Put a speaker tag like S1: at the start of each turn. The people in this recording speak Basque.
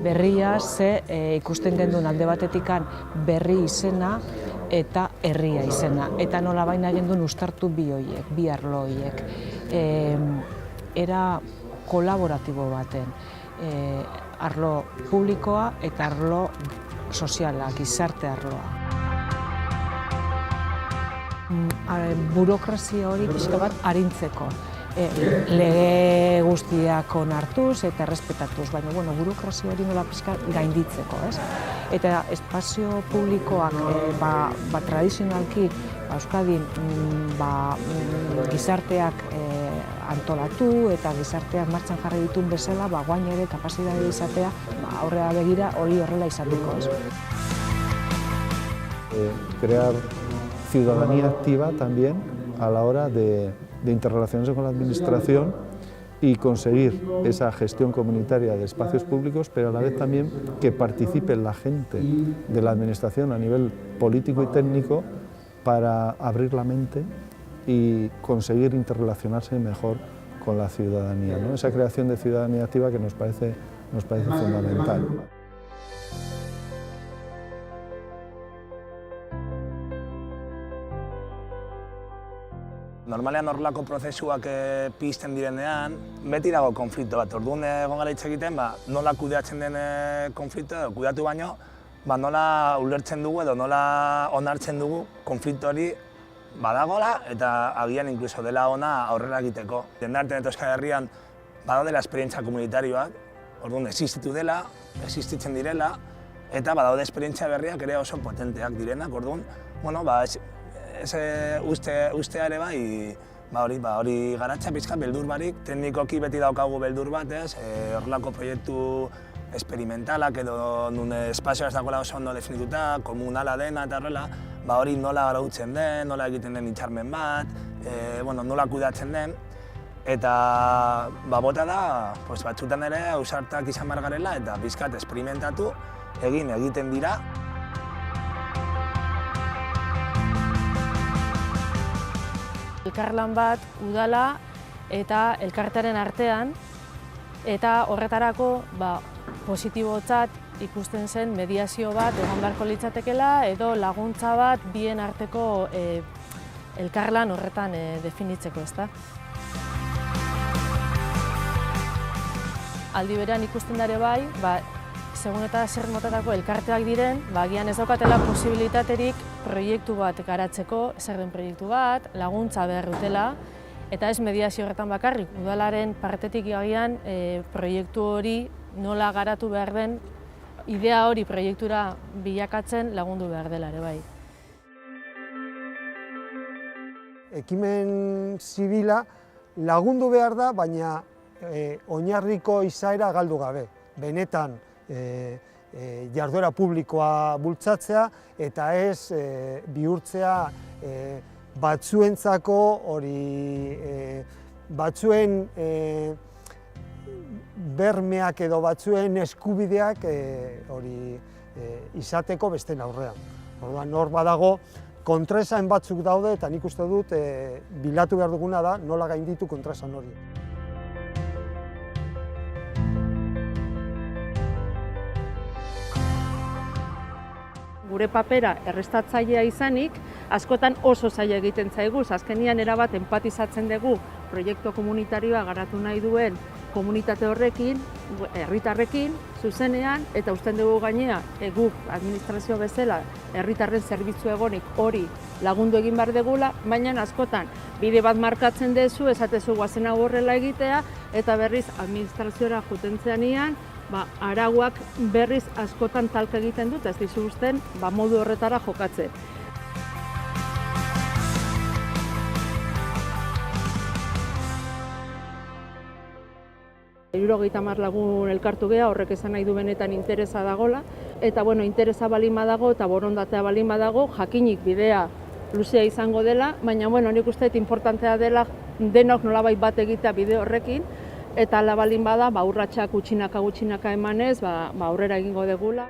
S1: Berria ze ikusten genduen alde batetikan berri izena eta herria izena. Eta nola baina genduen uztartu bi arlo horiek. Era kolaboratibo baten, arlo publikoa eta arlo soziala, gizarte arloa. Burokrazia hori pixka bat arintzeko. Lege guztiak onartuz eta errespetatuz, baina burokrazia hori nola pixka gainditzeko. Eta espazio publikoak tradizionalki Euskadin gizarteak antolatu eta gizarteak martxan jarri dituen bezala, guain ere kapazitatea izatea aurrera begira hori horrela izateko.
S2: Crear ciudadanía activa también a la hora de interrelacionarse con la administración y conseguir esa gestión comunitaria de espacios públicos, pero a la vez también que participe la gente de la administración a nivel político y técnico para abrir la mente y conseguir interrelacionarse mejor con la ciudadanía, ¿no? Esa creación de ciudadanía activa que nos parece fundamental.
S3: Normalean horrelako prozesuak pizten direnean, beti dago konflikto bat. Orduan egon gara hitz egiten, nola kudeatzen den konflikto edo kudeatu baino, nola ulertzen dugu edo nola onartzen dugu konflikto hori badagola eta agian inkluso dela ona aurrera egiteko. Jendartean eta Euskal Herrian badaudela esperientzia komunitarioak, orduan existitzen direla, eta badaude esperientzia berriak ere oso potenteak direnak, orduan, ustea ere hori garatza pixka beldur barik, teknikoki beti daukagu beldur bat, horrelako proiektu esperimentalak edo nun espazioa ez dagoela oso ondo definituta, komunala dena eta horrela, hori nola arautzen den, nola egiten den hitzarmen bat, nola kudeatzen den, eta bota da, batzutan ere ausartak izan behar garela eta pixkat esperimentatu egiten dira.
S4: Elkarlan bat udala eta elkartearen artean, eta horretarako positibotzat ikusten zen mediazio bat egon beharko litzatekeela edo laguntza bat bien arteko elkarlan horretan definitzeko, ezta. Aldi berean ikusten dare bai, segun eta zer motatako elkarteak diren, agian ez daukatela posibilitaterik proiektu bat garatzeko, zer den proiektu bat, laguntza behar dutela, eta ez mediazio horretan bakarrik, udalaren partetik agian proiektu hori nola garatu behar den, idea hori proiektura bilakatzen lagundu behar dela ere bai.
S5: Ekimen zibila lagundu behar da, baina oinarriko izaera galdu gabe. Benetan jarduera publikoa bultzatzea eta ez bihurtzea batzuentzako batzuen bermeak edo batzuen eskubideak izateko besteen aurrean. Orduan hor badago kontraesan batzuk daude eta nik uste dut bilatu behar duguna da nola gainditu kontraesan hori.
S4: Gure papera errestatzailea izanik, askotan oso zaila egiten zaigu, azkenian erabat empatizatzen dugu proiektu komunitarioa garatu nahi duen komunitate horrekin, herritarrekin, zuzenean, eta usten dugu gainea, guk administrazio bezala, herritarren zerbitzu egonik hori lagundu egin behar degula, baina askotan bide bat markatzen dezu, esatezu guazen hau horrela egitea, eta berriz administraziora jutentzean arauak berriz askotan talka egiten dut, ez dizu usten modu horretara jokatzen. 70 lagun elkartu geha, horrek esan nahi du benetan interesa dagola. Eta interesa balin badago eta borondatea balin badago, jakinik bidea luzea izango dela, baina nik uste dut importantea dela denok nolabait bat egitea bide horrekin, eta ala balin bada, urratsak gutxinaka emanez, aurrera egingo degula.